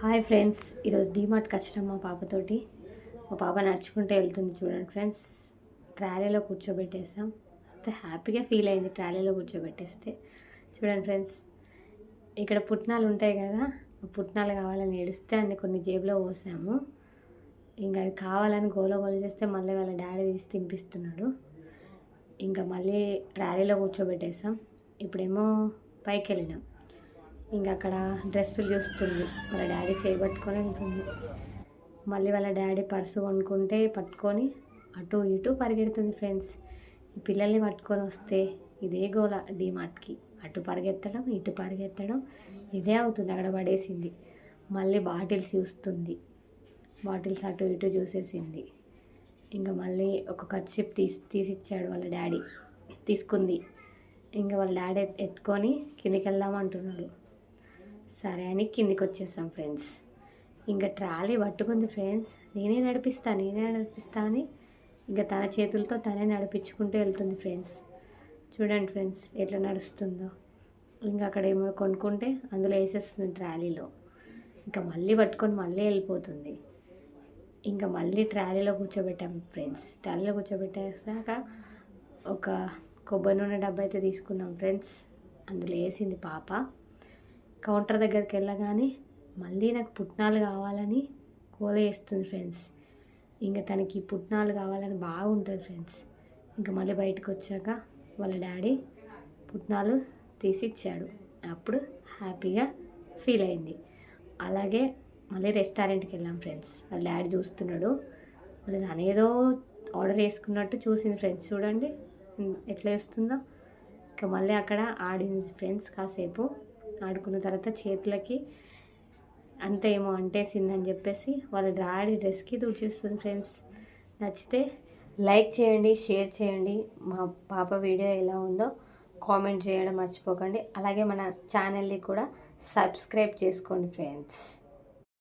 Hi friends, ఈరోజు డీమార్ట్కి వచ్చినాం మా పాపతోటి. మా పాప నడుచుకుంటూ వెళ్తుంది చూడండి ఫ్రెండ్స్. ట్రాలీలో కూర్చోబెట్టేసాం. వస్తే హ్యాపీగా ఫీల్ అయింది ట్రాలీలో కూర్చోబెట్టేస్తే. చూడండి ఫ్రెండ్స్, ఇక్కడ పుట్నాలు ఉంటాయి కదా, పుట్నాలు కావాలని ఏడుస్తే అన్ని కొన్ని జేబులో పోసాము. ఇంకా అవి కావాలని గోల చేస్తే మళ్ళీ వాళ్ళ డాడీ తీసి తినిపిస్తున్నాడు. ఇంకా మళ్ళీ ట్రాలీలో కూర్చోబెట్టేసాం. ఇప్పుడేమో పైకి వెళ్ళినాం. ఇంకా అక్కడ డ్రెస్సులు చూస్తుంది, వాళ్ళ డాడీ చేయబట్టుకొని వెళ్తుంది. మళ్ళీ వాళ్ళ డాడీ పర్సు కొనుక్కుంటే పట్టుకొని అటు ఇటు పరిగెడుతుంది ఫ్రెండ్స్. ఈ పిల్లల్ని పట్టుకొని వస్తే ఇదే గోల డీమార్ట్కి. అటు పరిగెత్తడం ఇటు పరిగెత్తడం ఇదే అవుతుంది. అక్కడ పడేసింది. మళ్ళీ బాటిల్స్ చూస్తుంది, బాటిల్స్ అటు ఇటు చూసేసింది. ఇంకా మళ్ళీ ఒక కర్చీప్ తీసిచ్చాడు వాళ్ళ డాడీ, తీసుకుంది. ఇంకా వాళ్ళ డాడీ ఎత్తుకొని కిందికి వెళ్దామంటున్నాడు. సరే అని కిందికి వచ్చేసాం ఫ్రెండ్స్. ఇంకా ట్రాలీ పట్టుకుంది ఫ్రెండ్స్. నేనే నడిపిస్తా అని ఇంకా తన చేతులతో తనే నడిపించుకుంటూ వెళ్తుంది ఫ్రెండ్స్. చూడండి ఫ్రెండ్స్ ఎట్లా నడుస్తుందో. ఇంకా అక్కడ ఏమో కొనుక్కుంటే అందులో వేసేస్తుంది ట్రాలీలో. ఇంకా మళ్ళీ పట్టుకొని మళ్ళీ వెళ్ళిపోతుంది. ఇంకా మళ్ళీ ట్రాలీలో కూర్చోబెట్టాం ఫ్రెండ్స్. ట్రాలీలో కూర్చోబెట్టేసాక ఒక కొబ్బరి నూనె డబ్బా అయితే తీసుకున్నాం ఫ్రెండ్స్. అందులో వేసింది పాప. కౌంటర్ దగ్గరికి వెళ్ళగానే మళ్ళీ నాకు పుట్నాలు కావాలని గోల చేస్తుంది ఫ్రెండ్స్. ఇంకా తనకి పుట్నాలు కావాలని బాగుంటుంది ఫ్రెండ్స్. ఇంకా మళ్ళీ బయటకు వచ్చాక వాళ్ళ డాడీ పుట్నాలు తీసి ఇచ్చాడు. అప్పుడు హ్యాపీగా ఫీల్ అయింది. అలాగే మళ్ళీ రెస్టారెంట్కి వెళ్ళాం ఫ్రెండ్స్. వాళ్ళ డాడీ చూస్తున్నాడు. మళ్ళీ తనేదో ఆర్డర్ చేసుకున్నట్టు చూసింది ఫ్రెండ్స్. చూడండి ఎట్లా వేస్తుందో. ఇంకా మళ్ళీ అక్కడ ఆడింది ఫ్రెండ్స్. కాసేపు ఆడుకున్న తర్వాత చేతులకి అంత ఏమో అంటేసిందని చెప్పేసి వాళ్ళ డాడీ డ్రెస్కి తుడిచేస్తుంది ఫ్రెండ్స్. నచ్చితే లైక్ చేయండి, షేర్ చేయండి. మా పాప వీడియో ఎలా ఉందో కామెంట్ చేయడం మర్చిపోకండి. అలాగే మన ఛానల్ని కూడా సబ్స్క్రైబ్ చేసుకోండి ఫ్రెండ్స్.